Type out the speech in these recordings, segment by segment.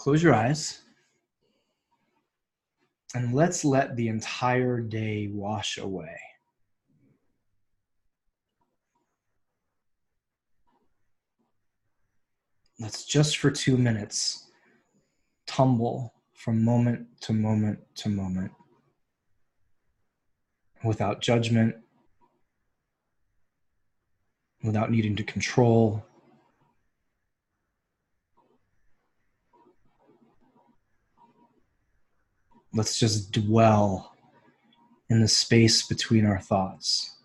Close your eyes and let's let the entire day wash away. Let's just for 2 minutes tumble from moment to moment to moment without judgment, without needing to control. Let's just dwell in the space between our thoughts.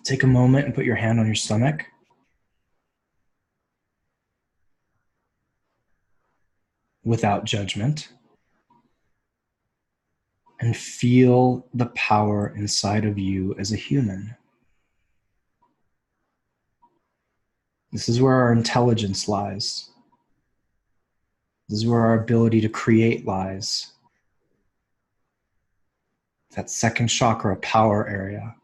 Take a moment and put your hand on your stomach. Without judgment. And feel the power inside of you as a human. This is where our intelligence lies. This is where our ability to create lies. That second chakra power area.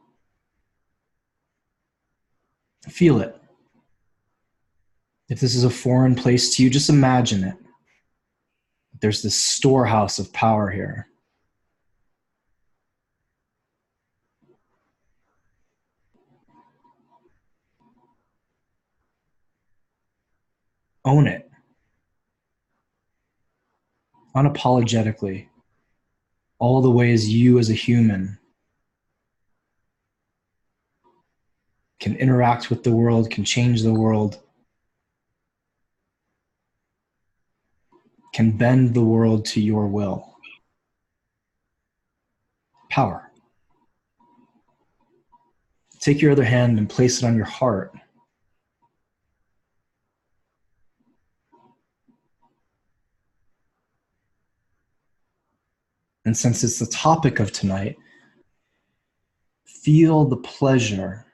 Feel it. If this is a foreign place to you, just imagine it. There's this storehouse of power here. Own it. Unapologetically. All the ways you as a human can interact with the world, can change the world, can bend the world to your will. Power. Take your other hand and place it on your heart. And since it's the topic of tonight, feel the pleasure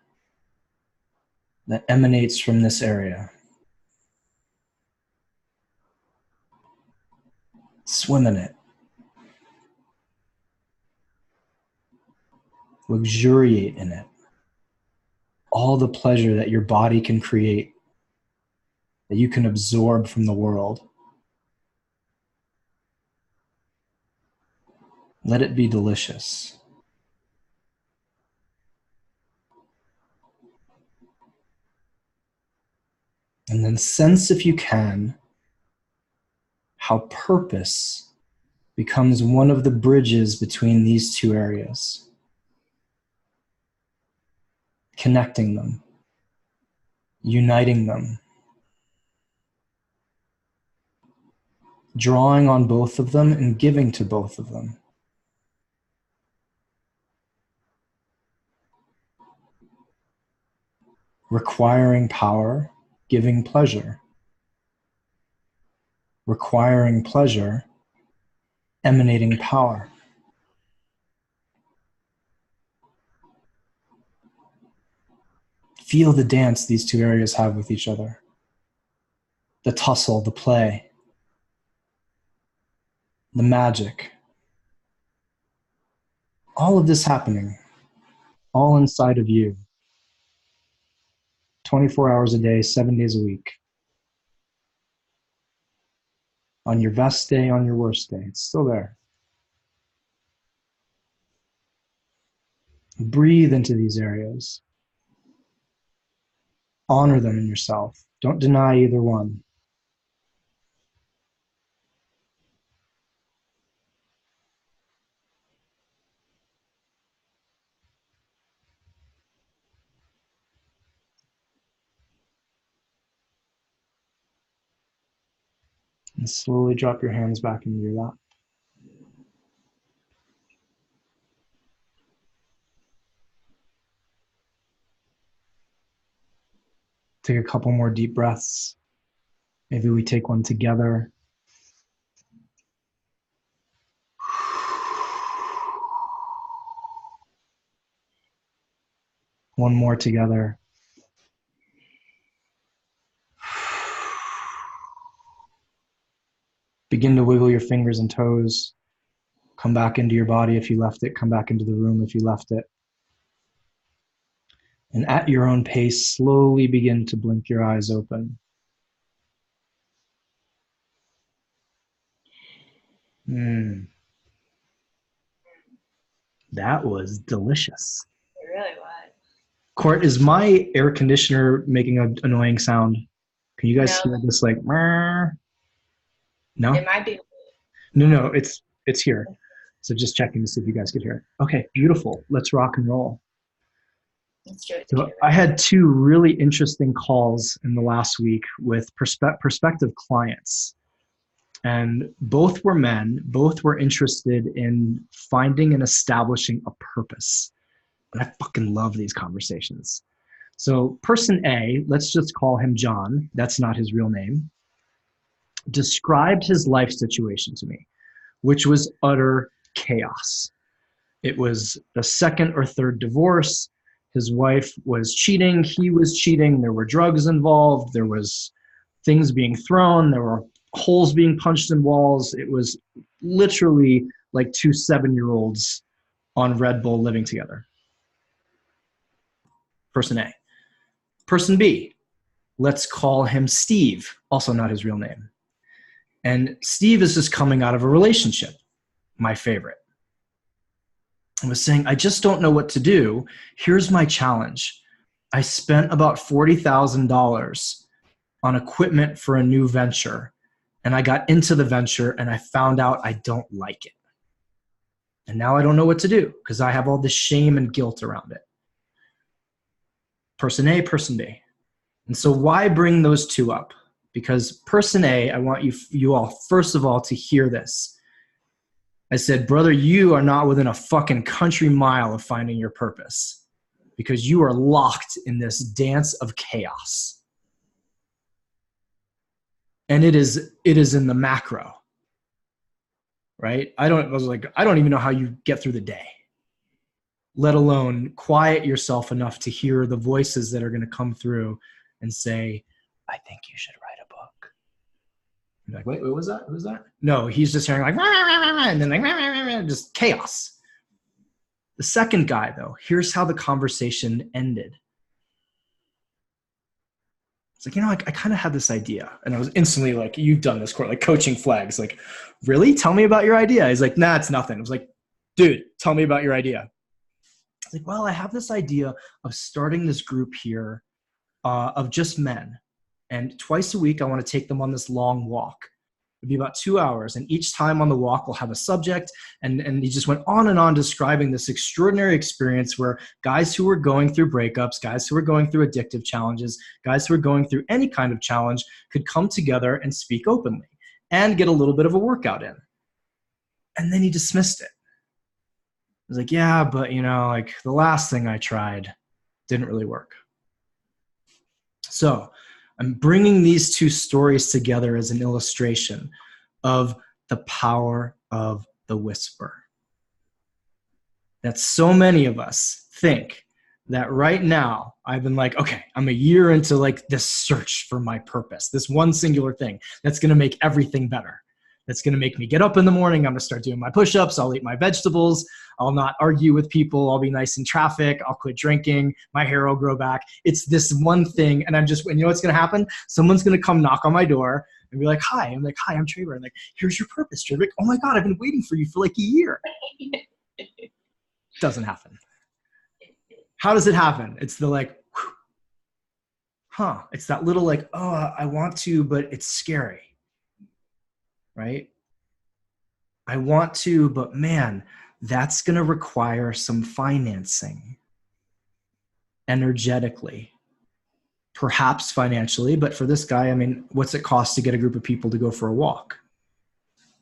that emanates from this area. Swim in it. Luxuriate in it. All the pleasure that your body can create, that you can absorb from the world. Let it be delicious. And then sense, if you can, how purpose becomes one of the bridges between these two areas, connecting them, uniting them, drawing on both of them and giving to both of them. Requiring power, giving pleasure. Requiring pleasure, emanating power. Feel the dance these two areas have with each other. The tussle, the play, the magic. All of this happening, all inside of you. 24 hours a day, 7 days a week. On your best day, on your worst day, it's still there. Breathe into these areas. Honor them in yourself. Don't deny either one. And slowly drop your hands back into your lap. Take a couple more deep breaths. Maybe we take one together. One more together. Begin to wiggle your fingers and toes. Come back into your body if you left it. Come back into the room if you left it. And at your own pace, slowly begin to blink your eyes open. That was delicious. It really was. Court, is my air conditioner making an annoying sound? Can you guys hear this like, no? It might be. No, it's here. So just checking to see if you guys could hear it. Okay, beautiful. Let's rock and roll. Let's do it So together. I had 2 really interesting calls in the last week with prospective clients. And both were men, both were interested in finding and establishing a purpose. And I fucking love these conversations. So person A, let's just call him John, that's not his real name, described his life situation to me, which was utter chaos. It was a second or third divorce. His wife was cheating, he was cheating, there were drugs involved, there was things being thrown, there were holes being punched in walls. It was literally like 2 7-year-olds on Red Bull living together. Person A. Person B, let's call him Steve, also not his real name. And Steve is just coming out of a relationship, my favorite. I was saying, I just don't know what to do. Here's my challenge. I spent about $40,000 on equipment for a new venture, and I got into the venture and I found out I don't like it. And now I don't know what to do because I have all this shame and guilt around it. Person A, person B. And so why bring those 2 up? Because person A, I want you all, first of all, to hear this. I said, brother, you are not within a fucking country mile of finding your purpose because you are locked in this dance of chaos. And it is in the macro, right? I don't even know how you get through the day, let alone quiet yourself enough to hear the voices that are going to come through and say, I think you should write a book. You're like, wait, what was that? Who was that? No, he's just hearing like, and then like, just chaos. The second guy, though, here's how the conversation ended. It's like, I kind of had this idea. And I was instantly like, you've done this, Court, like coaching flags. Like, really? Tell me about your idea. He's like, nah, it's nothing. I was like, dude, tell me about your idea. I was like, well, I have this idea of starting this group here of just men. And twice a week, I want to take them on this long walk. It'd be about 2 hours. And each time on the walk, we'll have a subject. And he just went on and on describing this extraordinary experience where guys who were going through breakups, guys who were going through addictive challenges, guys who were going through any kind of challenge could come together and speak openly and get a little bit of a workout in. And then he dismissed it. I was like, yeah, but like the last thing I tried didn't really work. So I'm bringing these 2 stories together as an illustration of the power of the whisper. That so many of us think that right now I've been like, okay, I'm a year into like this search for my purpose, this one singular thing that's going to make everything better. That's going to make me get up in the morning. I'm going to start doing my push-ups. I'll eat my vegetables. I'll not argue with people. I'll be nice in traffic. I'll quit drinking. My hair will grow back. It's this one thing. And and you know what's going to happen? Someone's going to come knock on my door and be like, hi. I'm like, hi, I'm Trevor. I'm like, here's your purpose, Trevor. Like, oh my God, I've been waiting for you for like a year. Doesn't happen. How does it happen? It's the like, it's that little like, oh, I want to, but it's scary. Right? I want to, but man, that's going to require some financing energetically, perhaps financially, but for this guy, I mean, what's it cost to get a group of people to go for a walk?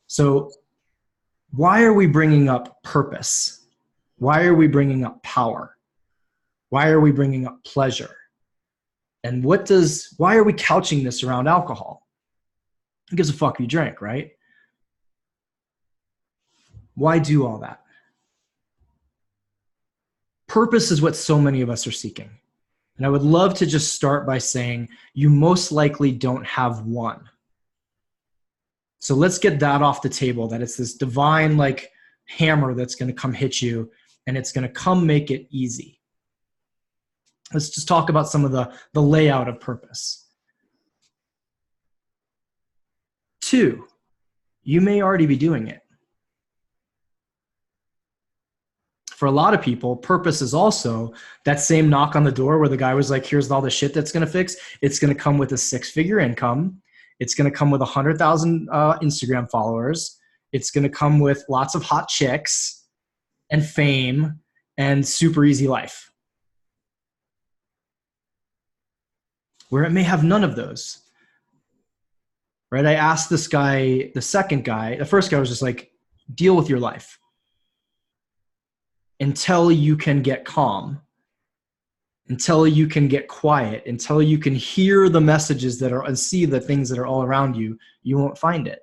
So why are we bringing up purpose? Why are we bringing up power? Why are we bringing up pleasure? And why are we couching this around alcohol? Who gives a fuck if you drink, right? Why do all that? Purpose is what so many of us are seeking. And I would love to just start by saying you most likely don't have one. So let's get that off the table, that it's this divine like hammer that's going to come hit you and it's going to come make it easy. Let's just talk about some of the layout of purpose. 2, you may already be doing it. For a lot of people, purpose is also that same knock on the door where the guy was like, here's all the shit that's going to fix. It's going to come with a 6-figure income. It's going to come with 100,000 Instagram followers. It's going to come with lots of hot chicks and fame and super easy life. Where it may have none of those. Right? I asked this guy, the second guy, the first guy was just like, deal with your life until you can get calm, until you can get quiet, until you can hear the messages that are and see the things that are all around you, you won't find it.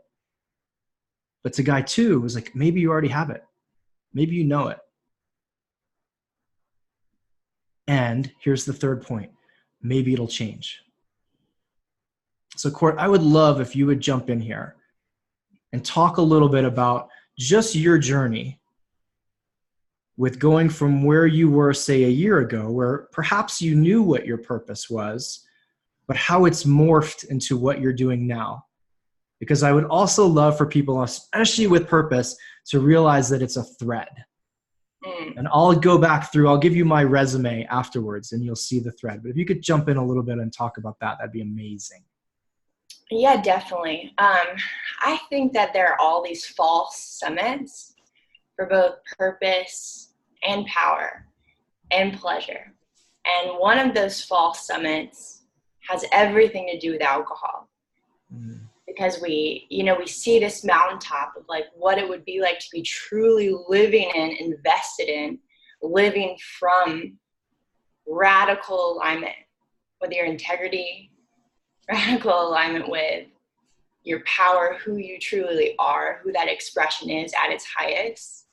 But to guy 2 was like, maybe you already have it. Maybe you know it. And here's the third point. Maybe it'll change. So Court, I would love if you would jump in here and talk a little bit about just your journey with going from where you were, say, a year ago, where perhaps you knew what your purpose was, but how it's morphed into what you're doing now. Because I would also love for people, especially with purpose, to realize that it's a thread. And I'll go back through, I'll give you my resume afterwards and you'll see the thread. But if you could jump in a little bit and talk about that, that'd be amazing. Yeah, definitely. I think that there are all these false summits for both purpose and power and pleasure. And one of those false summits has everything to do with alcohol. Because we see this mountaintop of like what it would be like to be truly living in, invested in, living from radical alignment with your integrity, radical alignment with your power, who you truly are, who that expression is at its highest.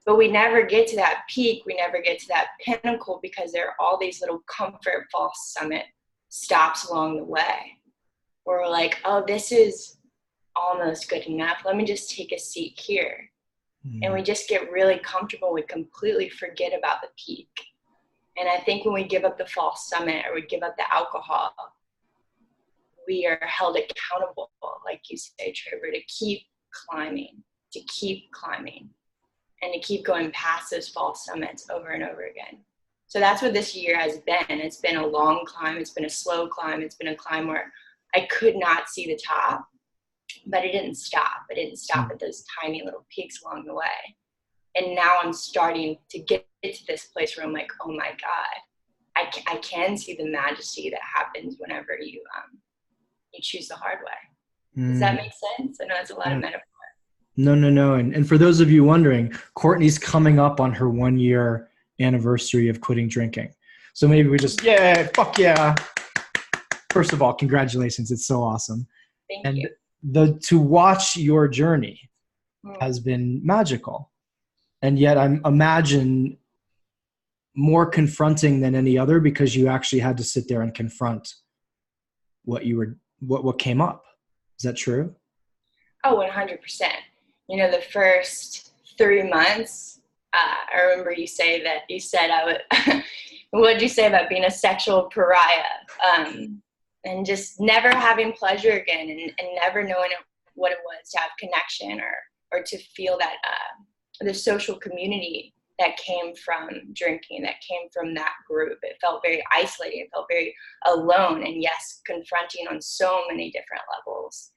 But we never get to that peak. We never get to that pinnacle because there are all these little comfort false summit stops along the way. Where we're like, oh, this is almost good enough. Let me just take a seat here. And we just get really comfortable. We completely forget about the peak. And I think when we give up the false summit or we give up the alcohol, we are held accountable, like you say, Trevor, to keep climbing, and to keep going past those false summits over and over again. So that's what this year has been. It's been a long climb. It's been a slow climb. It's been a climb where I could not see the top, but it didn't stop. It didn't stop at those tiny little peaks along the way. And now I'm starting to get to this place where I'm like, oh my God, I can see the majesty that happens whenever you choose the hard way. Does that make sense? I know it's a lot of metaphor. No. And for those of you wondering, Courtney's coming up on her 1-year anniversary of quitting drinking. So maybe we just, fuck yeah. First of all, congratulations. It's so awesome. Thank you. To watch your journey has been magical. And yet I imagine more confronting than any other because you actually had to sit there and confront what came up. Is that true? Oh, 100%. The first 3 months, I remember you said I would, what did you say about being a sexual pariah? And just never having pleasure again and never knowing what it was to have connection or to feel that the social community that came from drinking, that came from that group. It felt very isolating. It felt very alone. And yes, confronting on so many different levels.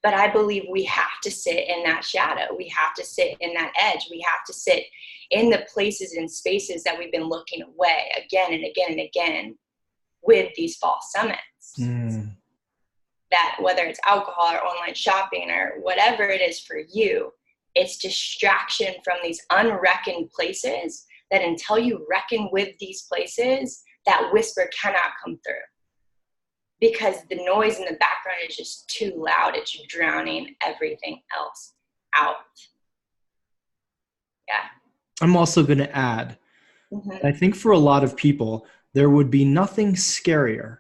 But I believe we have to sit in that shadow. We have to sit in that edge. We have to sit in the places and spaces that we've been looking away again and again and again with these false summits. That whether it's alcohol or online shopping or whatever it is for you, it's distraction from these unreckoned places that until you reckon with these places, that whisper cannot come through. Because the noise in the background is just too loud. It's drowning everything else out. Yeah. I'm also going to add, I think for a lot of people, there would be nothing scarier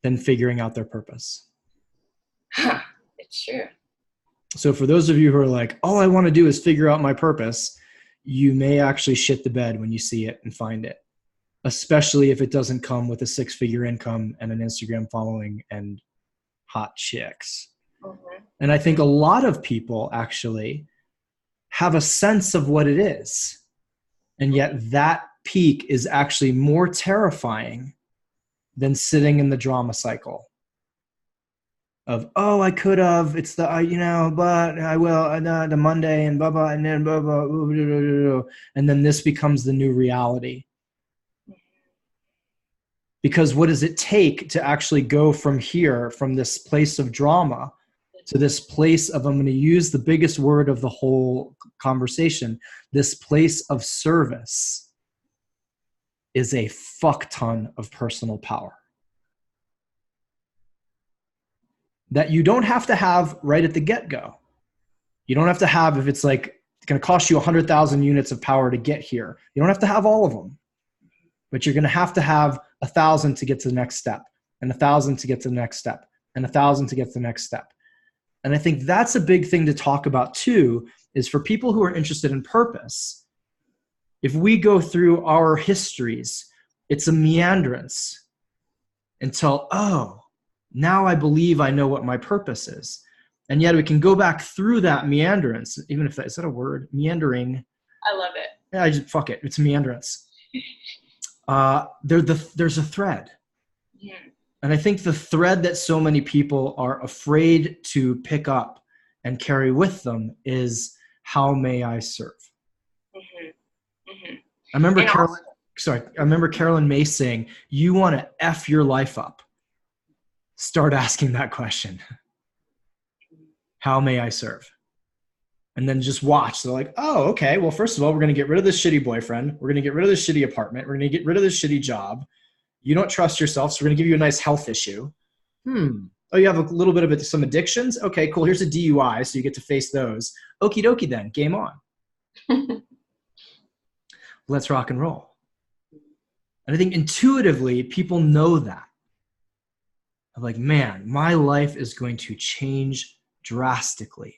than figuring out their purpose. It's true. So for those of you who are like, all I want to do is figure out my purpose, you may actually shit the bed when you see it and find it. especially if it doesn't come with a 6-figure income and an Instagram following and hot chicks. Mm-hmm. And I think a lot of people actually have a sense of what it is. And yet that peak is actually more terrifying than sitting in the drama cycle of, oh, I could have, it's the, but I will, the Monday and blah, blah, and then blah, blah, blah, blah, blah, blah. And then this becomes the new reality. Because what does it take to actually go from here, from this place of drama to this place of, I'm going to use the biggest word of the whole conversation, this place of service is a fuck ton of personal power that you don't have to have right at the get-go. You don't have to have, if it's like it's going to cost you 100,000 units of power to get here, you don't have to have all of them, but you're going to have 1,000 to get to the next step, and 1,000 to get to the next step, and 1,000 to get to the next step. And I think that's a big thing to talk about too, is for people who are interested in purpose. If we go through our histories, it's a meanderance until, oh, now I believe I know what my purpose is. And yet we can go back through that meanderance, even if is that a word? Meandering. I love it. Yeah, fuck it. It's meanderance. There's a thread. Yeah. And I think the thread that so many people are afraid to pick up and carry with them is, how may I serve? Mm-hmm. Mm-hmm. I remember Carolyn May saying, you want to F your life up, start asking that question. How may I serve? And then just watch. They're like, oh, okay. Well, first of all, we're going to get rid of this shitty boyfriend. We're going to get rid of this shitty apartment. We're going to get rid of this shitty job. You don't trust yourself, so we're going to give you a nice health issue. Oh, you have a little bit of some addictions? Okay, cool. Here's a DUI, so you get to face those. Okie dokie then. Game on. Let's rock and roll. And I think intuitively, people know that. I'm like, man, my life is going to change drastically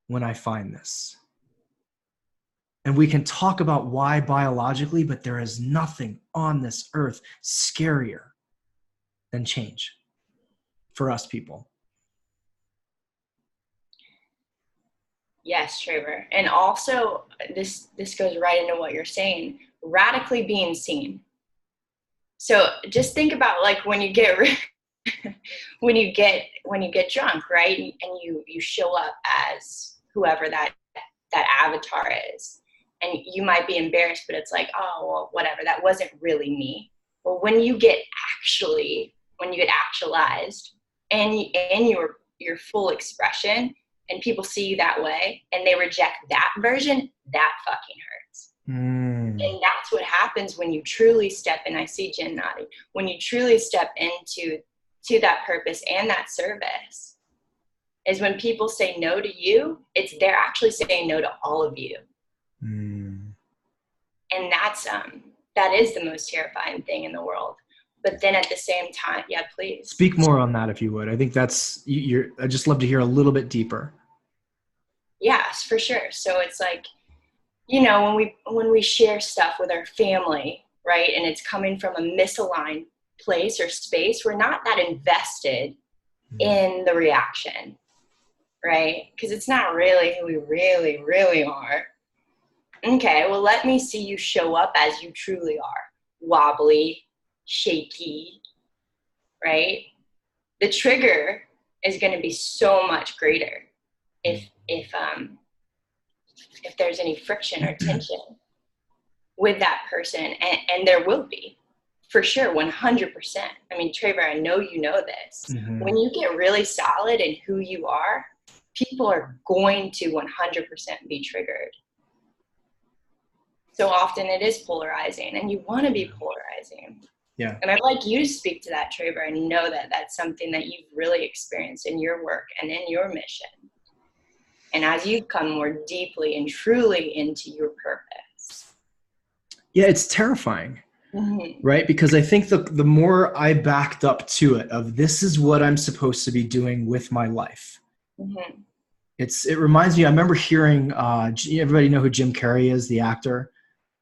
when I find this. And we can talk about why biologically, but there is nothing on this earth scarier than change for us people. Yes, Trevor. And also, this goes right into what you're saying, radically being seen. So just think about, like, when you get when you get drunk, right? And you show up as whoever that avatar is. And you might be embarrassed, but it's like, oh, well, whatever, that wasn't really me. But when you get actualized and your full expression, and people see you that way and they reject that version, that fucking hurts. And that's what happens when you truly step in. I see Jen nodding. When you truly step into that purpose and that service, is when people say no to you, they're actually saying no to all of you. And that is the most terrifying thing in the world. But then at the same time, yeah, please. Speak more on that if you would. I think that's, I'd just love to hear a little bit deeper. Yes, for sure. So it's like, when we share stuff with our family, right, and it's coming from a misaligned place or space, we're not that invested in the reaction, right? Because it's not really who we really, really are. Okay, well, let me see you show up as you truly are. Wobbly, shaky, right? The trigger is going to be so much greater if there's any friction or tension with that person, and there will be, for sure, 100%. I mean, Trevor, I know you know this. Mm-hmm. When you get really solid in who you are, people are going to 100% be triggered. So often it is polarizing, and you want to be polarizing. Yeah. And I'd like you to speak to that, Trevor, and know that that's something that you've really experienced in your work and in your mission. And as you come more deeply and truly into your purpose. Yeah, it's terrifying, right? Because I think the more I backed up to it of, this is what I'm supposed to be doing with my life. Mm-hmm. It reminds me, I remember hearing, everybody know who Jim Carrey is, the actor?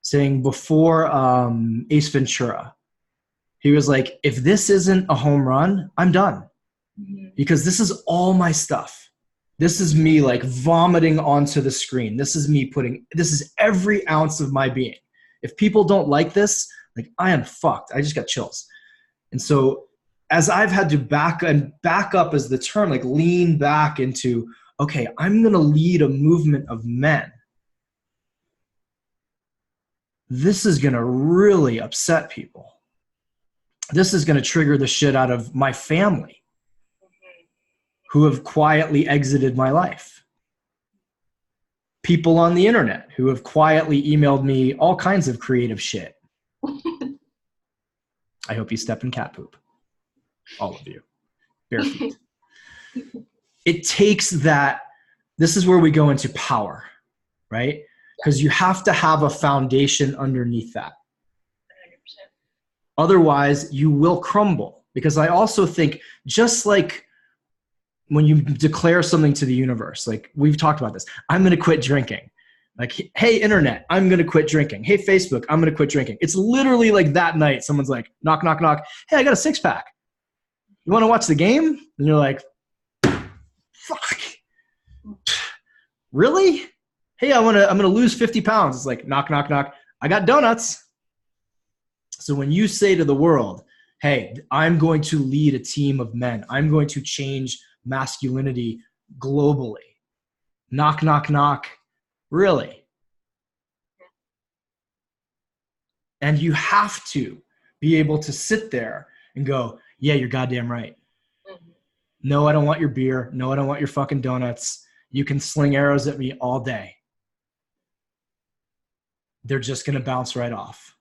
saying before Ace Ventura, he was like, if this isn't a home run, I'm done. Because this is all my stuff. This is me like vomiting onto the screen. This is every ounce of my being. If people don't like this, like I am fucked. I just got chills. And so as I've had to back up as the term, like lean back into, okay, I'm going to lead a movement of men. This is going to really upset people. This is going to trigger the shit out of my family who have quietly exited my life. People on the internet who have quietly emailed me all kinds of creative shit. I hope you step in cat poop. All of you. Bare feet. It takes that. This is where we go into power, right? Because you have to have a foundation underneath that. 100%. Otherwise, you will crumble. Because I also think, just like when you declare something to the universe, like we've talked about this, I'm going to quit drinking. Like, hey, internet, I'm going to quit drinking. Hey, Facebook, I'm going to quit drinking. It's literally like that night, someone's like, knock, knock, knock. Hey, I got a 6-pack. You want to watch the game? And you're like, fuck. Really? Hey, I'm going to lose 50 pounds. It's like, knock, knock, knock. I got donuts. So when you say to the world, hey, I'm going to lead a team of men. I'm going to change masculinity globally. Knock, knock, knock. Really? And you have to be able to sit there and go, yeah, you're goddamn right. No, I don't want your beer. No, I don't want your fucking donuts. You can sling arrows at me all day. They're just going to bounce right off.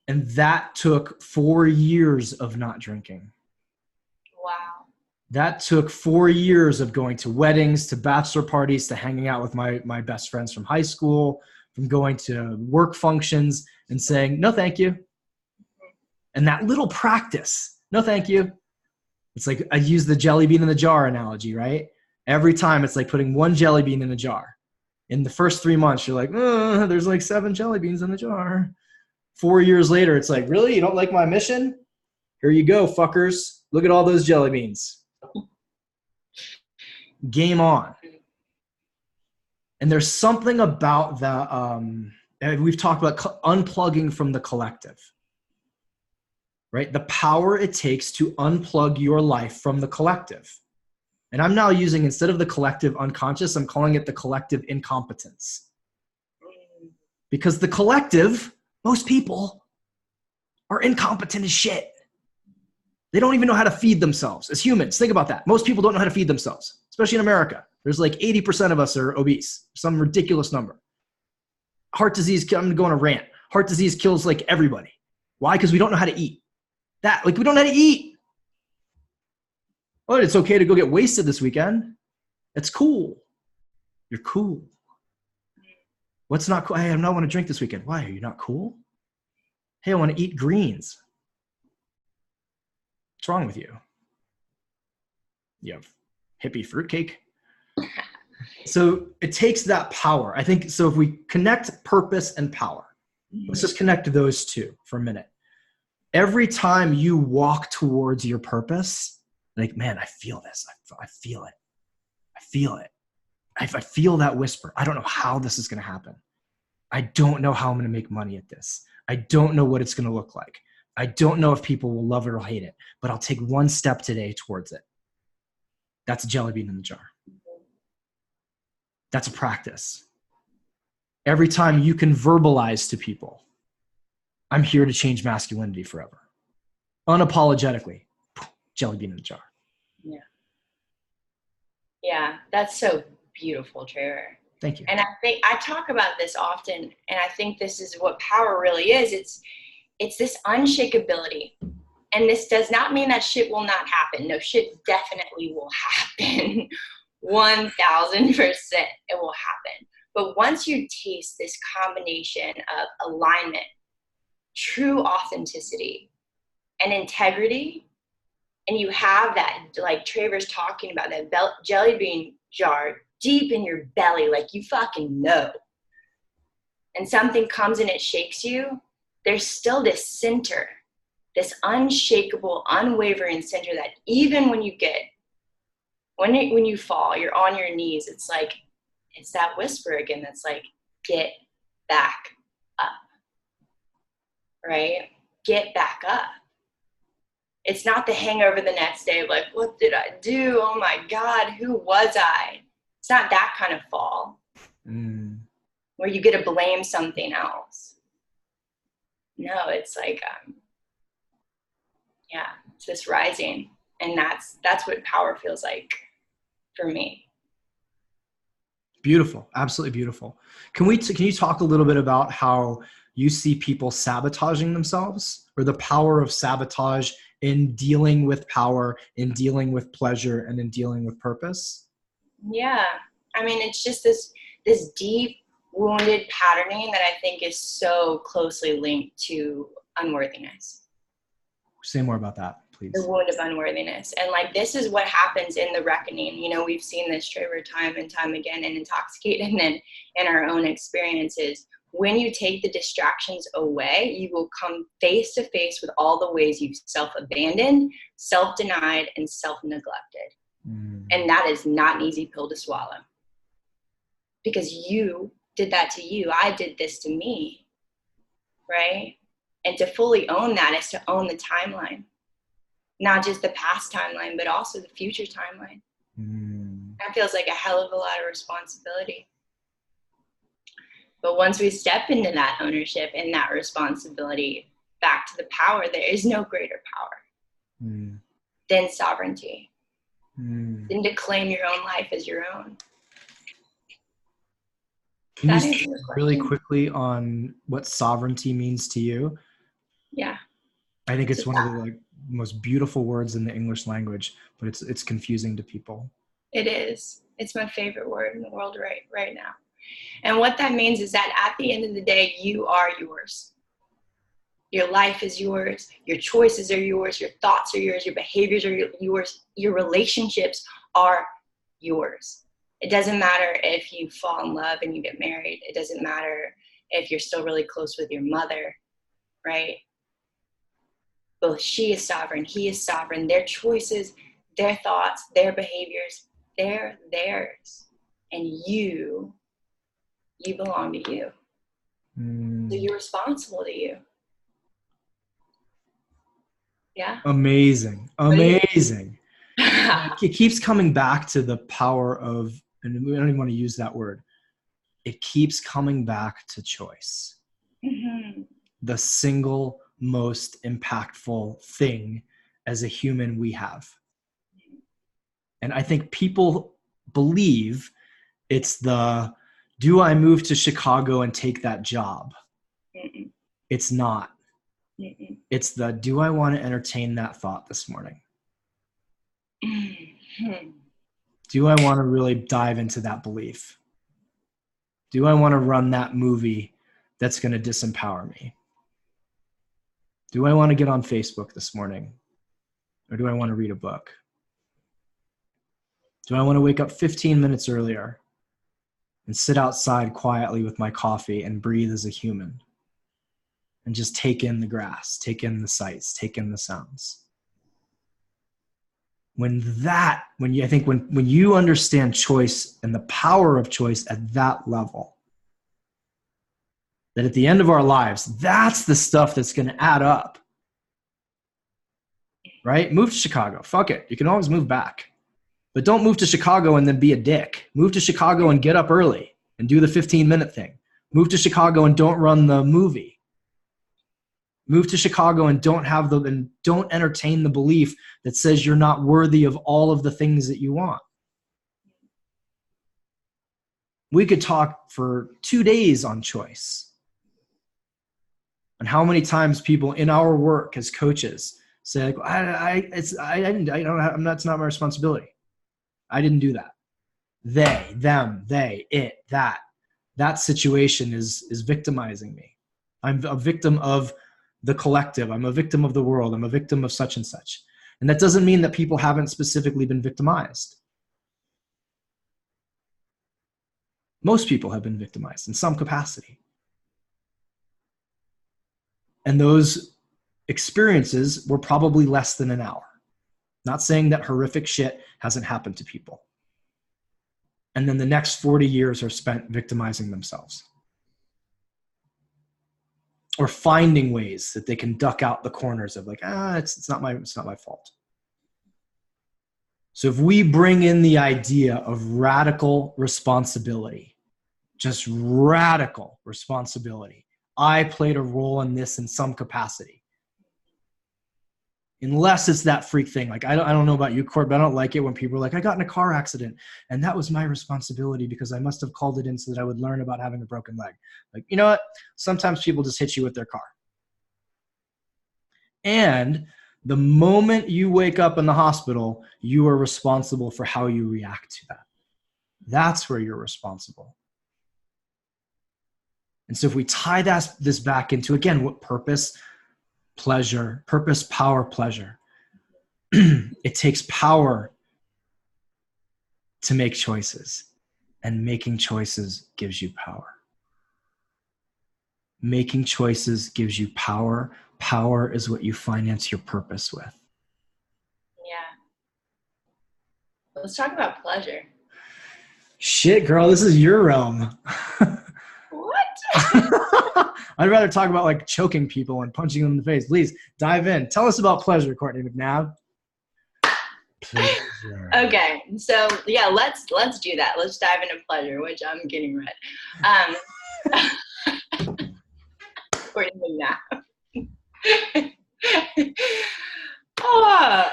And that took 4 years of not drinking. Wow. That took 4 years of going to weddings, to bachelor parties, to hanging out with my best friends from high school, from going to work functions and saying, no, thank you. And that little practice, no, thank you. It's like I use the jelly bean in the jar analogy, right? Every time it's like putting one jelly bean in a jar. In the first 3 months, you're like, there's like 7 jelly beans in the jar. 4 years later, it's like, really? You don't like my mission? Here you go, fuckers. Look at all those jelly beans. Game on. And there's something about the, we've talked about unplugging from the collective, right? The power it takes to unplug your life from the collective. And I'm now using, instead of the collective unconscious, I'm calling it the collective incompetence. Because the collective, most people, are incompetent as shit. They don't even know how to feed themselves as humans. Think about that. Most people don't know how to feed themselves, especially in America. There's like 80% of us are obese, some ridiculous number. Heart disease, I'm gonna go on a rant. Heart disease kills like everybody. Why? Because we don't know how to eat. We don't know how to eat. Oh, it's okay to go get wasted this weekend. It's cool. You're cool. What's not cool? Hey, I don't want to drink this weekend. Why? Are you not cool? Hey, I want to eat greens. What's wrong with you? You have hippie fruitcake. So it takes that power. I think, so if we connect purpose and power, let's just connect those two for a minute. Every time you walk towards your purpose, like, man, I feel this. I feel it. I feel it. I feel that whisper. I don't know how this is going to happen. I don't know how I'm going to make money at this. I don't know what it's going to look like. I don't know if people will love it or hate it, but I'll take one step today towards it. That's a jelly bean in the jar. That's a practice. Every time you can verbalize to people, I'm here to change masculinity forever. Unapologetically, jelly bean in the jar. Yeah. Yeah, that's so beautiful, Trevor. Thank you. And I think I talk about this often, and I think this is what power really is. It's this unshakability. And this does not mean that shit will not happen. No, shit definitely will happen. 1,000% it will happen. But once you taste this combination of alignment, true authenticity, and integrity, and you have that, like Trevor's talking about, that jelly bean jar deep in your belly, like you fucking know, and something comes and it shakes you, there's still this center, this unshakable, unwavering center that even when you fall, you're on your knees, it's like, it's that whisper again that's like, get back up, right? Get back up. It's not the hangover the next day of like, what did I do? Oh my God, who was I? It's not that kind of fall where you get to blame something else. No, it's like, it's this rising. And that's what power feels like for me. Beautiful. Absolutely beautiful. Can you talk a little bit about how you see people sabotaging themselves, or the power of sabotage in dealing with power, in dealing with pleasure, and in dealing with purpose? Yeah. I mean, it's just this deep wounded patterning that I think is so closely linked to unworthiness. Say more about that, please. The wound of unworthiness. And like, this is what happens in the reckoning. You know, we've seen this, Trevor, time and time again, and Intoxicated and in our own experiences. When you take the distractions away, you will come face to face with all the ways you've self-abandoned, self-denied, and self-neglected. And that is not an easy pill to swallow. Because you did that to you. I did this to me, right? And to fully own that is to own the timeline. Not just the past timeline, but also the future timeline. That feels like a hell of a lot of responsibility. But once we step into that ownership and that responsibility, back to the power, there is no greater power than sovereignty, than to claim your own life as your own. Can you speak really quickly on what sovereignty means to you? Yeah. I think it's one of the most beautiful words in the English language, but it's confusing to people. It is. It's my favorite word in the world right now. And what that means is that at the end of the day, you are yours. Your life is yours. Your choices are yours. Your thoughts are yours. Your behaviors are yours. Your relationships are yours. It doesn't matter if you fall in love and you get married. It doesn't matter if you're still really close with your mother, right? Both she is sovereign, he is sovereign. Their choices, their thoughts, their behaviors, they're theirs. And you belong to you. So you're responsible to you. Yeah. Amazing. It keeps coming back to the power of, and we don't even want to use that word. It keeps coming back to choice. The single most impactful thing as a human we have. And I think people believe it's the, do I move to Chicago and take that job? It's not. It's the, do I want to entertain that thought this morning? Do I want to really dive into that belief? Do I want to run that movie that's going to disempower me? Do I want to get on Facebook this morning? Or do I want to read a book? Do I want to wake up 15 minutes earlier and sit outside quietly with my coffee and breathe as a human and just take in the grass, take in the sights, take in the sounds? When you understand choice and the power of choice at that level, that at the end of our lives, that's the stuff that's going to add up, right? Move to Chicago. Fuck it. You can always move back. But don't move to Chicago and then be a dick. Move to Chicago and get up early and do the 15-minute thing. Move to Chicago and don't run the movie. Move to Chicago and don't entertain the belief that says you're not worthy of all of the things that you want. We could talk for 2 days on choice. And how many times people in our work as coaches say, like, it's not my responsibility. I didn't do that. They, them, they, it, that situation is victimizing me. I'm a victim of the collective. I'm a victim of the world. I'm a victim of such and such. And that doesn't mean that people haven't specifically been victimized. Most people have been victimized in some capacity. And those experiences were probably less than an hour. Not saying that horrific shit hasn't happened to people. And then the next 40 years are spent victimizing themselves, or finding ways that they can duck out the corners of like, it's not my fault. So if we bring in the idea of radical responsibility, just radical responsibility, I played a role in this in some capacity. Unless it's that freak thing. Like, I don't know about you, Court, but I don't like it when people are like, I got in a car accident and that was my responsibility because I must have called it in so that I would learn about having a broken leg. Like, you know what? Sometimes people just hit you with their car. And the moment you wake up in the hospital, you are responsible for how you react to that. That's where you're responsible. And so if we tie this back into, again, what purpose, pleasure, purpose, power, pleasure. It takes power to make choices, and making choices gives you power. Making choices gives you power. Power is what you finance your purpose with. Yeah. Let's talk about pleasure. Shit, girl, this is your realm. What? I'd rather talk about like choking people and punching them in the face. Please dive in. Tell us about pleasure, Courtney McNabb. Pleasure. Okay, so yeah, let's do that. Let's dive into pleasure, which I'm getting red. Courtney McNabb.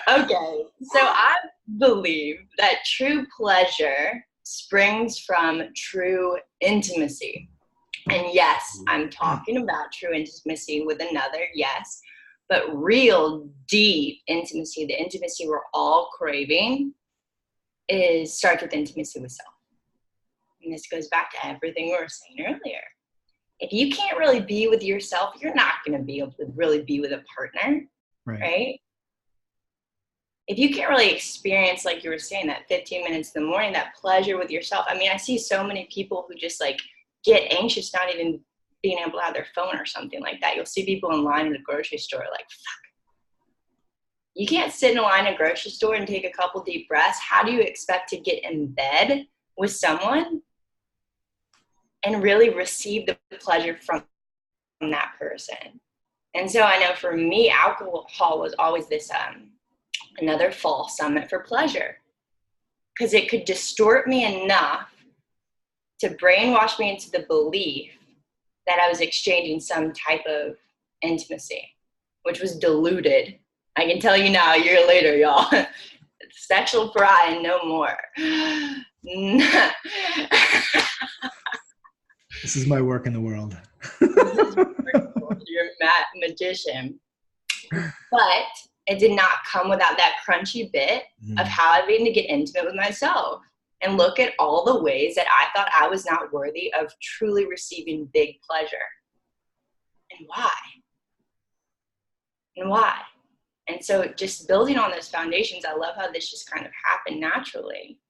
Okay. So I believe that true pleasure springs from true intimacy. And yes, I'm talking about true intimacy with another, yes, but real deep intimacy, the intimacy we're all craving, starts with intimacy with self. And this goes back to everything we were saying earlier. If you can't really be with yourself, you're not going to be able to really be with a partner, right? If you can't really experience, like you were saying, that 15 minutes in the morning, that pleasure with yourself. I mean, I see so many people who just like get anxious, not even being able to have their phone or something like that. You'll see people in line at the grocery store like, fuck. You can't sit in a line at a grocery store and take a couple deep breaths. How do you expect to get in bed with someone and really receive the pleasure from that person? And so I know for me, alcohol was always this another false summit for pleasure, because it could distort me enough to brainwash me into the belief that I was exchanging some type of intimacy, which was diluted. I can tell you now, a year later, y'all, sexual pride, no more. This is my work in the world. You're a magician. But it did not come without that crunchy bit of having to get intimate with myself and look at all the ways that I thought I was not worthy of truly receiving big pleasure. And why? And why? And so just building on those foundations, I love how this just kind of happened naturally.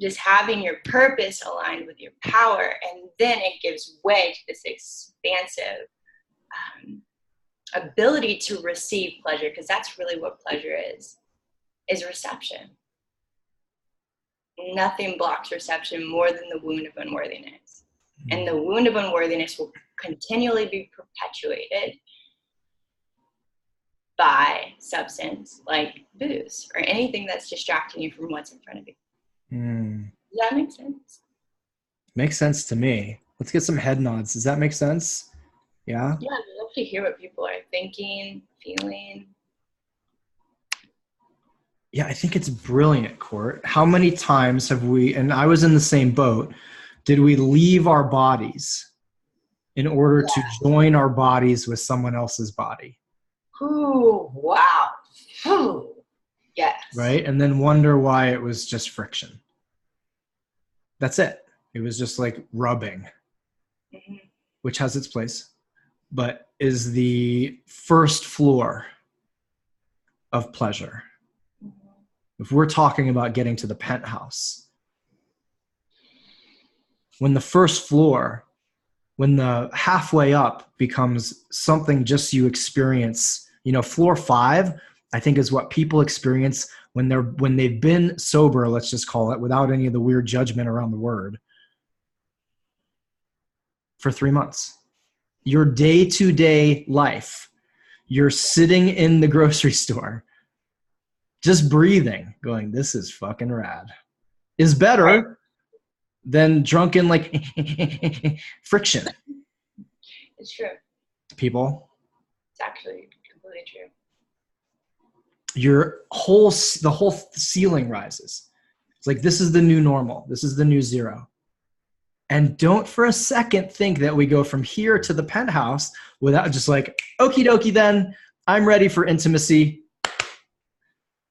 Just having your purpose aligned with your power, and then it gives way to this expansive ability to receive pleasure, because that's really what pleasure is reception. Nothing blocks reception more than the wound of unworthiness. And the wound of unworthiness will continually be perpetuated by substance like booze or anything that's distracting you from what's in front of you. Does that make sense? Makes sense to me. Let's get some head nods. Does that make sense? Yeah? Yeah, I'd love to hear what people are thinking, feeling. Yeah, I think it's brilliant, Court. How many times have we, and I was in the same boat, did we leave our bodies in order to join our bodies with someone else's body? Ooh, wow. Ooh, yes. Right? And then wonder why it was just friction. That's it. It was just like rubbing, which has its place, but is the first floor of pleasure. If we're talking about getting to the penthouse, when the first floor when the halfway up becomes something just you experience, floor 5, I think is what people experience when they've been sober, let's just call it, without any of the weird judgment around the word, for 3 months. Your day-to-day life, you're sitting in the grocery store, just breathing, going, this is fucking rad, is better than drunken like friction. It's true. People. It's actually completely true. The whole ceiling rises. It's like, this is the new normal. This is the new zero. And don't for a second think that we go from here to the penthouse without just like, okie dokie then, I'm ready for intimacy.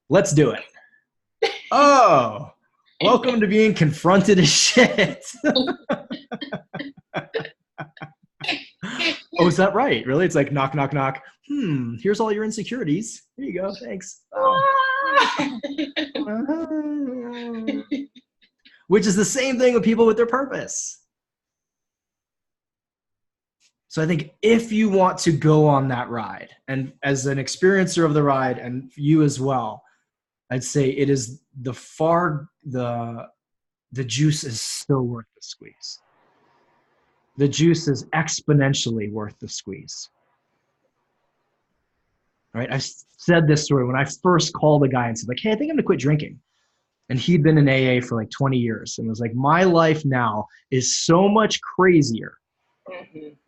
Let's do it. Oh, welcome to being confronted as shit. Oh, is that right? Really? It's like knock, knock, knock. Here's all your insecurities. Here you go. Thanks. Which is the same thing with people with their purpose. So I think if you want to go on that ride, and as an experiencer of the ride, and you as well, I'd say it is the juice is still worth the squeeze. The juice is exponentially worth the squeeze. Right? I said this story when I first called a guy and said, like, hey, I think I'm gonna quit drinking. And he'd been in AA for like 20 years. And it was like, my life now is so much crazier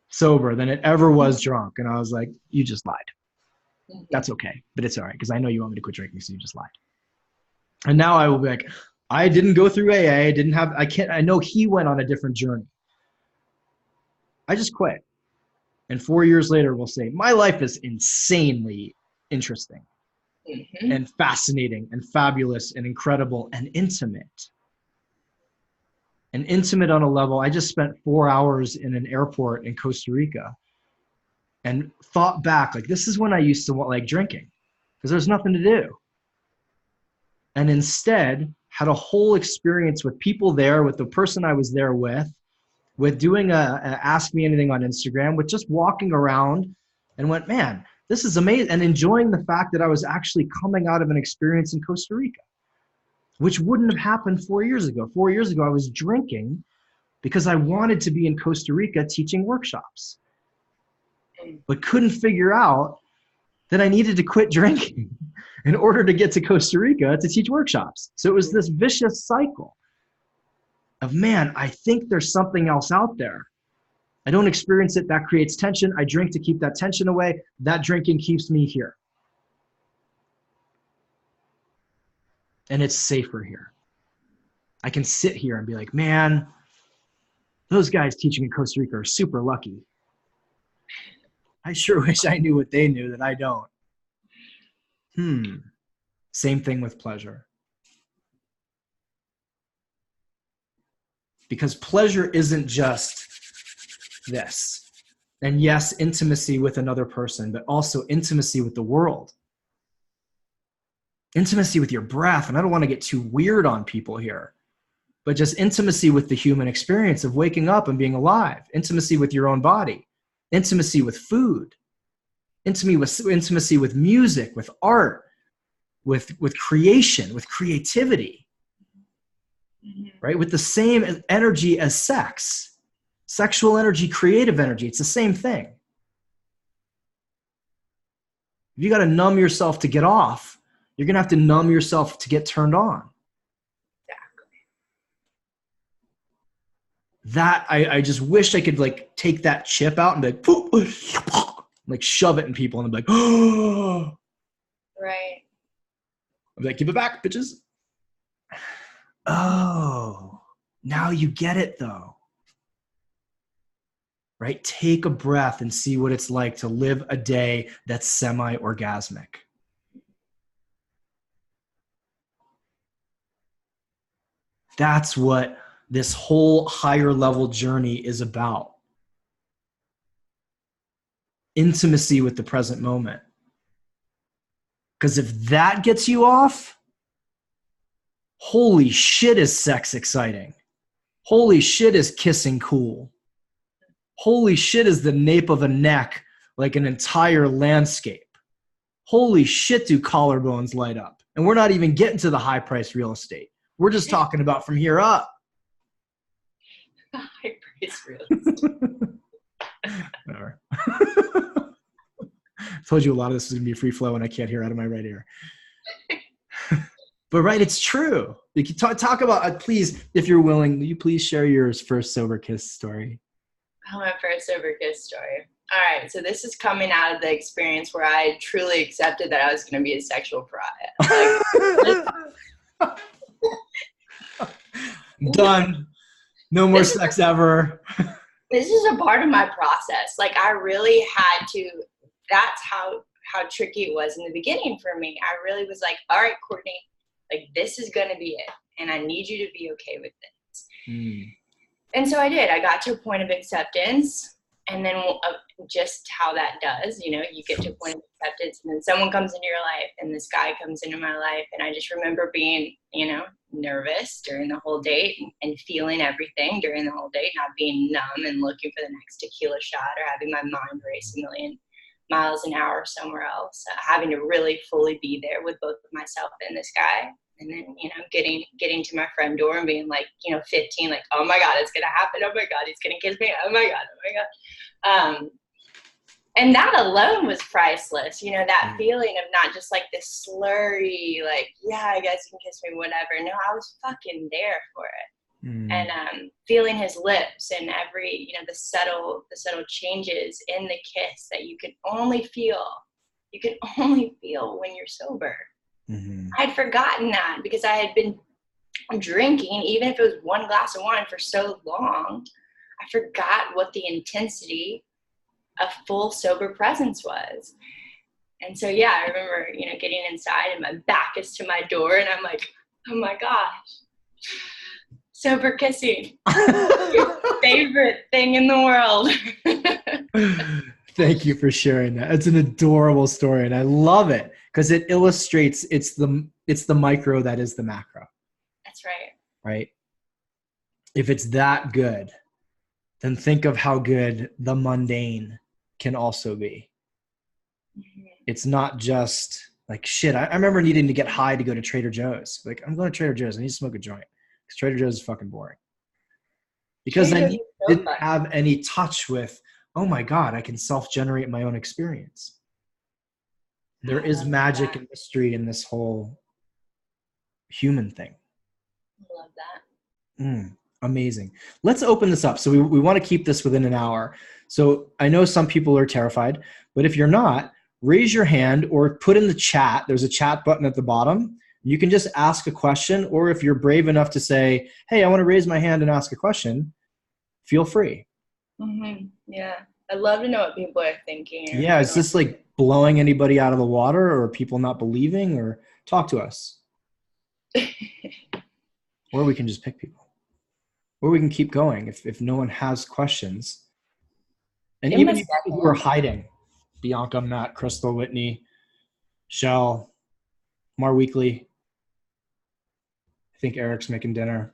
sober than it ever was drunk. And I was like, you just lied. That's okay, but it's all right, because I know you want me to quit drinking, so you just lied. And now I will be like, I didn't go through AA, I know he went on a different journey. I just quit. And 4 years later, we'll say, my life is insanely interesting and fascinating and fabulous and incredible and intimate. And intimate on a level, I just spent 4 hours in an airport in Costa Rica and thought back, like, this is when I used to want like drinking, because there's nothing to do. And instead had a whole experience with people there, with the person I was there with doing a Ask Me Anything on Instagram, with just walking around, and went, man, this is amazing. And enjoying the fact that I was actually coming out of an experience in Costa Rica, which wouldn't have happened 4 years ago. 4 years ago, I was drinking because I wanted to be in Costa Rica teaching workshops, but couldn't figure out that I needed to quit drinking in order to get to Costa Rica to teach workshops. So it was this vicious cycle of, man, I think there's something else out there. I don't experience it. That creates tension. I drink to keep that tension away. That drinking keeps me here. And it's safer here. I can sit here and be like, man, those guys teaching in Costa Rica are super lucky. I sure wish I knew what they knew that I don't. Same thing with pleasure. Because pleasure isn't just this. And yes, intimacy with another person, but also intimacy with the world. Intimacy with your breath. And I don't want to get too weird on people here, but just intimacy with the human experience of waking up and being alive. Intimacy with your own body. Intimacy with food. Intimacy with music, with art, with creation, with creativity. Right? With the same energy as sex. Sexual energy, creative energy. It's the same thing. If you got to numb yourself to get off, you're going to have to numb yourself to get turned on. Exactly. That, I just wish I could like take that chip out and be like, poof, like shove it in people and be like, oh. Right. I'd be like, give it back, bitches. Oh, now you get it though. Right? Take a breath and see what it's like to live a day that's semi-orgasmic. That's what this whole higher level journey is about. Intimacy with the present moment. Because if that gets you off, holy shit is sex exciting. Holy shit is kissing cool. Holy shit, is the nape of a neck like an entire landscape. Holy shit, do collarbones light up. And we're not even getting to the high price real estate. We're just talking about from here up. High price real estate. Whatever. Told you a lot of this is going to be free flow and I can't hear out of my right ear. But right, it's true. You can talk about, please, if you're willing, will you please share your first sober kiss story? Oh, my first sober kiss story. All right, so this is coming out of the experience where I truly accepted that I was going to be a sexual pariah. Done. No more sex ever. This is a part of my process. Like, I really had to, that's how tricky it was in the beginning for me. I really was like, all right, Courtney, like, this is going to be it. And I need you to be okay with this. And so I did. I got to a point of acceptance. And then just how that does, you know, you get to a point of acceptance and then someone comes into your life and this guy comes into my life. And I just remember being, you know, nervous during the whole date and feeling everything during the whole date, not being numb and looking for the next tequila shot or having my mind race a million miles an hour somewhere else, having to really fully be there with both myself and this guy. And then, you know, getting to my front door and being like, you know, 15, like, oh my God, it's going to happen. Oh my God, he's going to kiss me. Oh my God. And that alone was priceless. You know, that feeling of not just like this slurry, like, yeah, I guess you can kiss me, whatever. No, I was fucking there for it. And feeling his lips and every, you know, the subtle changes in the kiss that you can only feel when you're sober. I'd forgotten that because I had been drinking, even if it was one glass of wine, for so long. I forgot what the intensity of full sober presence was. And so, yeah, I remember, you know, getting inside and my back is to my door and I'm like, oh my gosh, sober kissing. Your favorite thing in the world. Thank you for sharing that. It's an adorable story and I love it because it illustrates it's the micro that is the macro. That's right. Right? If it's that good, then think of how good the mundane can also be. It's not just like, shit, I remember needing to get high to go to Trader Joe's. Like, I'm going to Trader Joe's. I need to smoke a joint because Trader Joe's is fucking boring. Because I didn't have any touch with, oh my God, I can self-generate my own experience. There is magic and mystery in this whole human thing. I love that. Amazing. Let's open this up. So we want to keep this within an hour. So I know some people are terrified, but if you're not, raise your hand or put in the chat. There's a chat button at the bottom. You can just ask a question, or if you're brave enough to say, hey, I want to raise my hand and ask a question, feel free. Yeah. I'd love to know what people are thinking. Yeah. Is this like blowing anybody out of the water or people not believing, or talk to us? Or we can just pick people. Or we can keep going if no one has questions. And even you people who are hiding, Bianca, Matt, Crystal, Whitney, Shell, Mar Weekly. I think Eric's making dinner.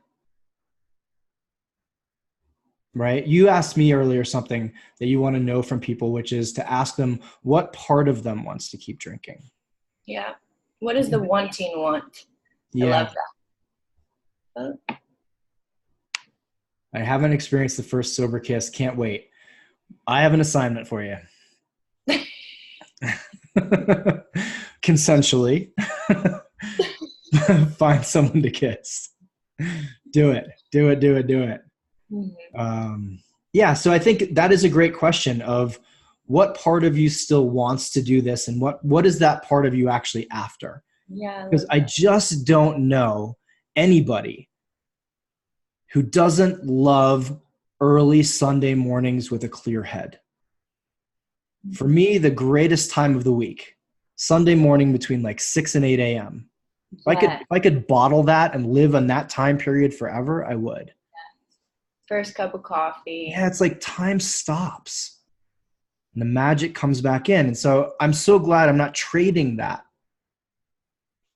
Right? You asked me earlier something that you want to know from people, which is to ask them what part of them wants to keep drinking. Yeah. What does the wanting want? Yeah. I love that. Oh. I haven't experienced the first sober kiss. Can't wait. I have an assignment for you. Consensually. Find someone to kiss. Do it. Yeah, so I think that is a great question of what part of you still wants to do this and what is that part of you actually after? Yeah. Because I just don't know anybody who doesn't love early Sunday mornings with a clear head. For me, the greatest time of the week, Sunday morning between like 6 and 8 a.m. If I could bottle that and live on that time period forever, I would. First cup of coffee. Yeah, it's like time stops and the magic comes back in. And so I'm so glad I'm not trading that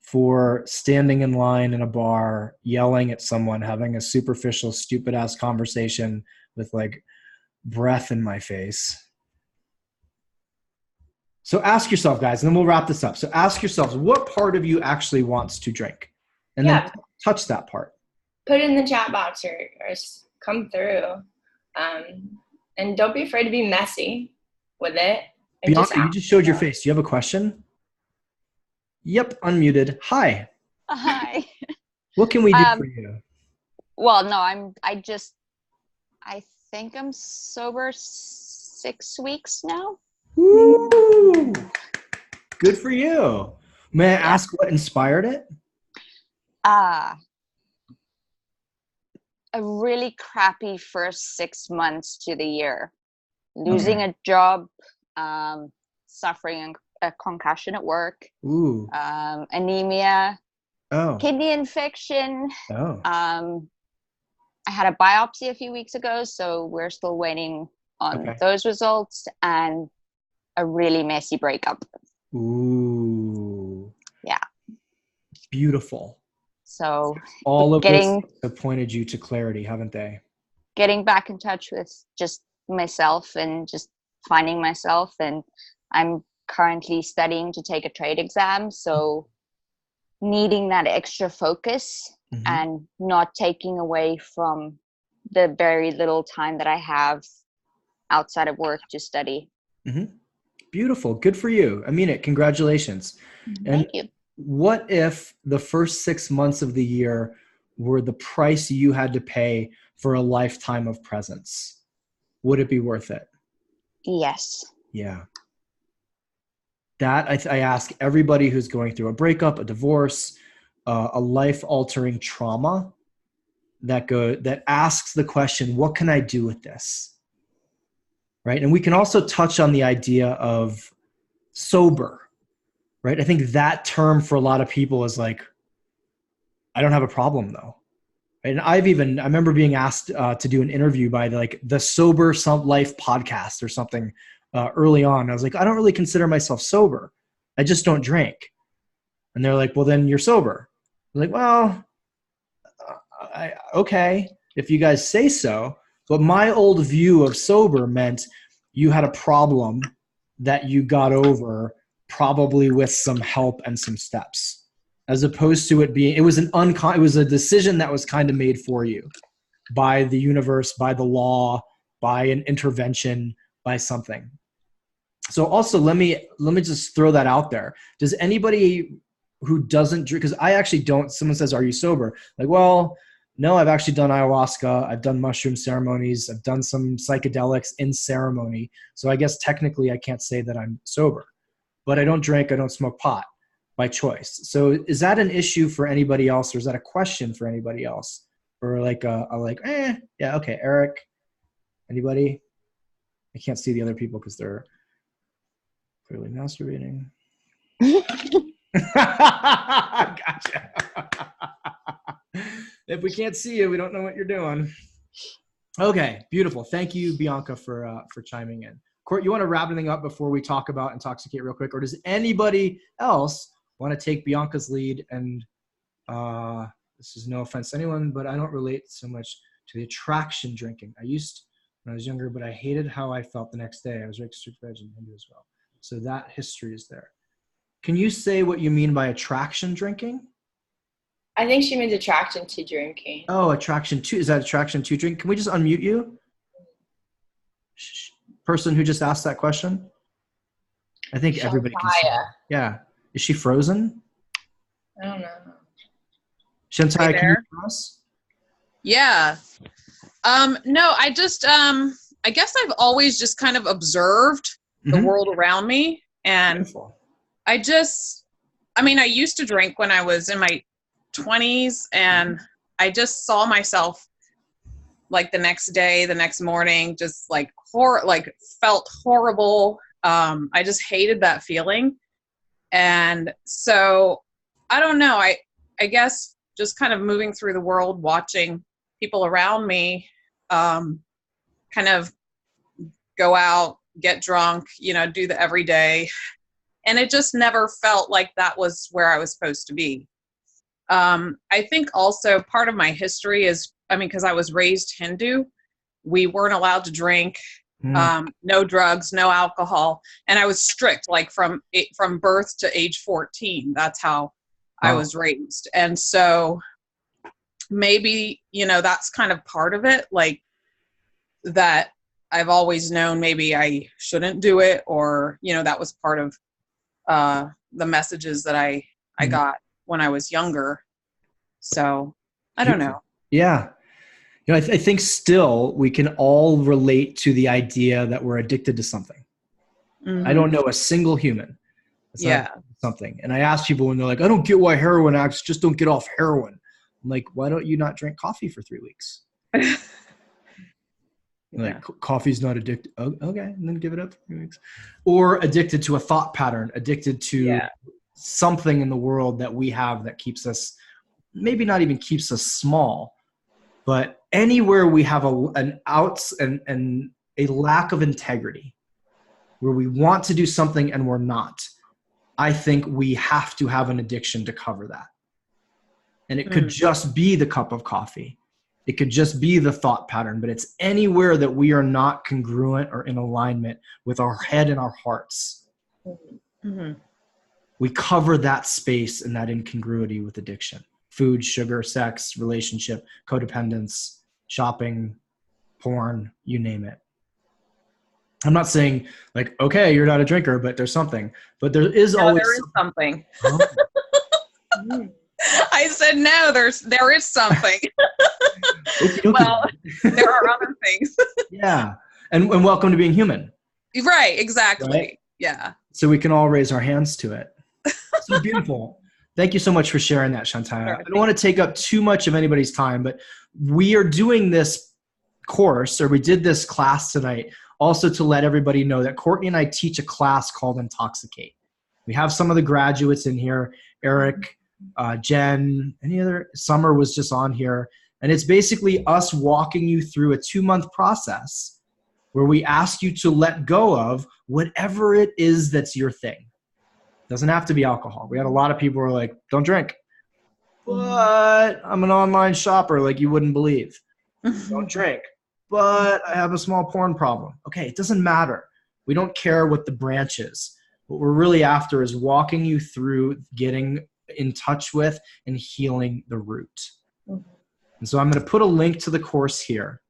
for standing in line in a bar, yelling at someone, having a superficial, stupid ass conversation with like breath in my face. So ask yourself, guys, and then we'll wrap this up. So ask yourselves, what part of you actually wants to drink? And then touch that part. Put it in the chat box or come through. And don't be afraid to be messy with it. Bianca, you just showed your face. Do you have a question? Yep, unmuted. Hi. Hi. What can we do for you? Well, no, I think I'm sober 6 weeks now. Woo! Good for you. May I ask what inspired it? A really crappy first 6 months to the year. Losing a job, suffering a concussion at work, anemia, kidney infection. I had a biopsy a few weeks ago, so we're still waiting on those results, and a really messy breakup. Ooh. Yeah. Beautiful. So all of this have pointed you to clarity, haven't they? Getting back in touch with just myself and just finding myself. And I'm currently studying to take a trade exam. So needing that extra focus and not taking away from the very little time that I have outside of work to study. Beautiful. Good for you. I mean it. Congratulations. Thank you. What if the first 6 months of the year were the price you had to pay for a lifetime of presence? Would it be worth it? Yes. Yeah. That I ask everybody who's going through a breakup, a divorce, a life-altering trauma, that asks the question, what can I do with this? Right? And we can also touch on the idea of sober, right? I think that term for a lot of people is like, I don't have a problem though. And I remember being asked to do an interview by the Sober Life podcast or something early on. I was like, I don't really consider myself sober. I just don't drink. And they're like, well, then you're sober. I'm like, well, okay, if you guys say so. But my old view of sober meant you had a problem that you got over probably with some help and some steps, as opposed to it was a decision that was kind of made for you by the universe, by the law, by an intervention, by something. So also let me just throw that out there. Does anybody who doesn't drink, because I actually don't, someone says, are you sober? Like, well, no, I've actually done ayahuasca. I've done mushroom ceremonies. I've done some psychedelics in ceremony. So I guess technically I can't say that I'm sober, but I don't drink. I don't smoke pot by choice. So is that an issue for anybody else, or is that a question for anybody else? Or yeah, okay, Eric, anybody? I can't see the other people because they're clearly masturbating. Gotcha. If we can't see you, we don't know what you're doing. Okay, beautiful. Thank you, Bianca, for chiming in. Court, you want to wrap anything up before we talk about Intoxicate real quick, or does anybody else want to take Bianca's lead? And this is no offense to anyone, but I don't relate so much to the attraction drinking. I used when I was younger, but I hated how I felt the next day. I was very strict veg and Hindu as well. So that history is there. Can you say what you mean by attraction drinking? I think she means attraction to drinking. Oh, attraction to, is that attraction to drink? Can we just unmute you? Person who just asked that question? I think Shantaya. Everybody can see. Yeah. Is she frozen? I don't know. Shantaya, Hey can you hear us? Yeah. No, I just, I guess I've always just kind of observed the world around me. And Beautiful. I used to drink when I was in my 20s, and I just saw myself like the next day, the next morning, just felt horrible. I just hated that feeling. And so I don't know, I guess just kind of moving through the world, watching people around me, kind of go out, get drunk, do the everyday. And it just never felt like that was where I was supposed to be. I think also part of my history is, because I was raised Hindu, we weren't allowed to drink, Mm. no drugs, no alcohol. And I was strict, like from birth to age 14. That's how I Wow. was raised. And so maybe, that's kind of part of it, like that I've always known maybe I shouldn't do it, or, that was part of the messages that I got when I was younger. So I don't know. Yeah. I think still we can all relate to the idea that we're addicted to something. Mm-hmm. I don't know a single human that's not addicted to something. And I ask people when they're like, I don't get why heroin addicts just don't get off heroin. I'm like, why don't you not drink coffee for 3 weeks? Like, coffee's not addicted. Oh, okay. And then give it up for 3 weeks. Or addicted to a thought pattern, addicted to something in the world that we have that keeps us, maybe not even keeps us small, but anywhere we have an outs and a lack of integrity, where we want to do something and we're not, I think we have to have an addiction to cover that. And it could just be the cup of coffee. It could just be the thought pattern, but it's anywhere that we are not congruent or in alignment with our head and our hearts. Mm-hmm. We cover that space and that incongruity with addiction. Food, sugar, sex, relationship, codependence, shopping, porn, you name it. I'm not saying like, okay, you're not a drinker, but there's something. But there is always there is something. Oh. I said no. There is something. Okay. Well, there are other things. Yeah, and welcome to being human. Right. Exactly. Right? Yeah. So we can all raise our hands to it. So beautiful. Thank you so much for sharing that, Shantaya. Sure. I don't want to take up too much of anybody's time, but we are doing this course, or we did this class tonight, also to let everybody know that Courtney and I teach a class called Intoxicate. We have some of the graduates in here, Eric, Jen, any other, Summer was just on here. And it's basically us walking you through a 2-month process where we ask you to let go of whatever it is that's your thing. Doesn't have to be alcohol. We had a lot of people who were like, don't drink. But I'm an online shopper like you wouldn't believe. Don't drink. But I have a small porn problem. Okay, it doesn't matter. We don't care what the branch is. What we're really after is walking you through getting in touch with and healing the root. And so I'm going to put a link to the course here.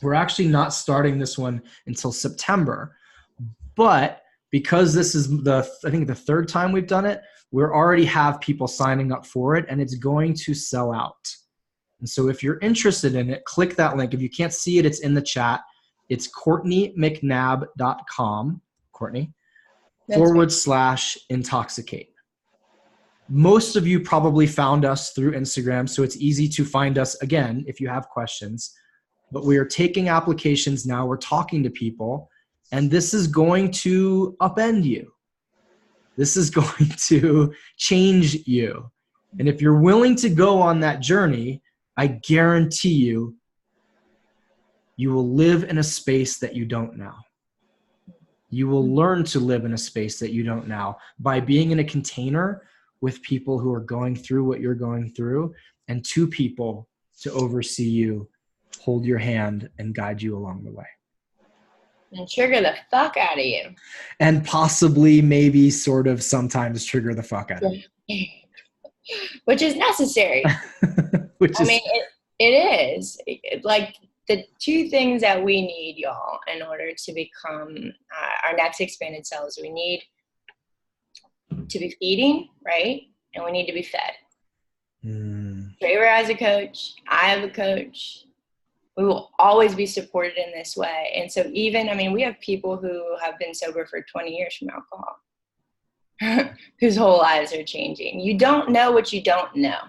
We're actually not starting this one until September, but because this is I think the 3rd time we've done it, we already have people signing up for it, and it's going to sell out. And so if you're interested in it, click that link. If you can't see it, it's in the chat. It's CourtneyMcNabb.com, Courtney, /intoxicate. Most of you probably found us through Instagram, so it's easy to find us again if you have questions. But we are taking applications now. We're talking to people, and this is going to upend you. This is going to change you. And if you're willing to go on that journey, I guarantee you, you will live in a space that you don't now. You will learn to live in a space that you don't now by being in a container with people who are going through what you're going through, and 2 people to oversee you, hold your hand, and guide you along the way. And trigger the fuck out of you. And possibly, maybe, sort of, sometimes trigger the fuck out of you. Which is necessary. It is. Like the 2 things that we need, y'all, in order to become our next expanded selves. We need to be feeding, right? And we need to be fed. Trevor has a coach. I have a coach. We will always be supported in this way. And so we have people who have been sober for 20 years from alcohol, whose whole lives are changing. You don't know what you don't know.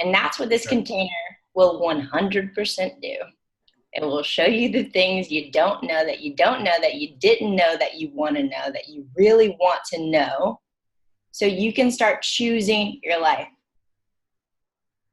And that's what this container will 100% do. It will show you the things you don't know, that you don't know, that you didn't know, that you want to know, that you really want to know, so you can start choosing your life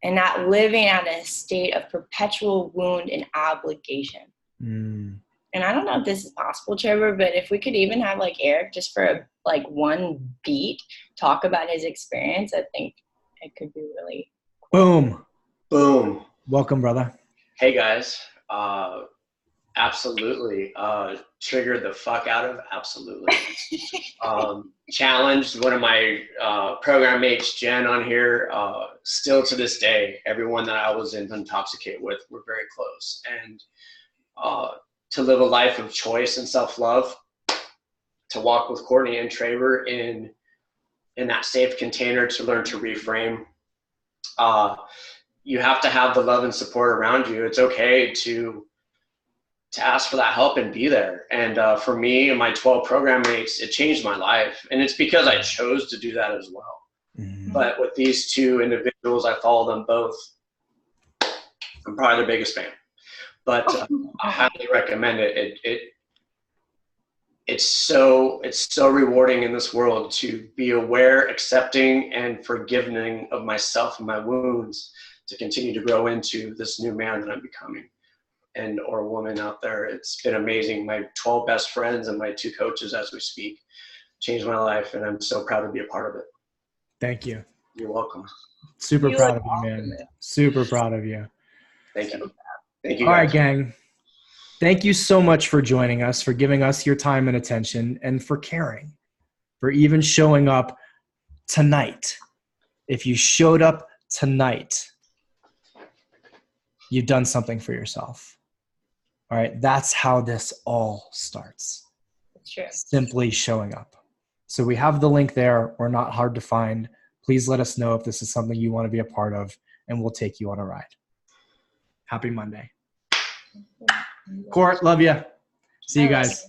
and not living out in a state of perpetual wound and obligation. And I don't know if this is possible, Trevor, but if we could even have like Eric just for one beat talk about his experience, I think it could be really Boom. Boom. Welcome, brother. Hey, guys. Absolutely. Triggered the fuck out of, absolutely. Challenged one of my program mates, Jen, on here. Still to this day, everyone that I was in Intoxicate with, we're very close. And to live a life of choice and self-love, to walk with Courtney and Traver in that safe container, to learn to reframe. You have to have the love and support around you. It's okay to ask for that help and be there. And for me and my 12 program mates, it changed my life. And it's because I chose to do that as well. Mm-hmm. But with these two individuals, I follow them both. I'm probably their biggest fan. But I highly recommend it. It's so rewarding in this world to be aware, accepting, and forgiving of myself and my wounds, to continue to grow into this new man that I'm becoming, or woman out there. It's been amazing. My 12 best friends and my 2 coaches as we speak changed my life, and I'm so proud to be a part of it. Thank you. You're welcome. Super proud of you, man. Super proud of you. Thank you. Thank you, guys. All right, guys. gang. Thank you so much for joining us, for giving us your time and attention, and for caring, for even showing up tonight. If you showed up tonight, you've done something for yourself. All right. That's how this all starts. That's true. Simply showing up. So we have the link there. We're not hard to find. Please let us know if this is something you want to be a part of, and we'll take you on a ride. Happy Monday. Court, love you. See you guys.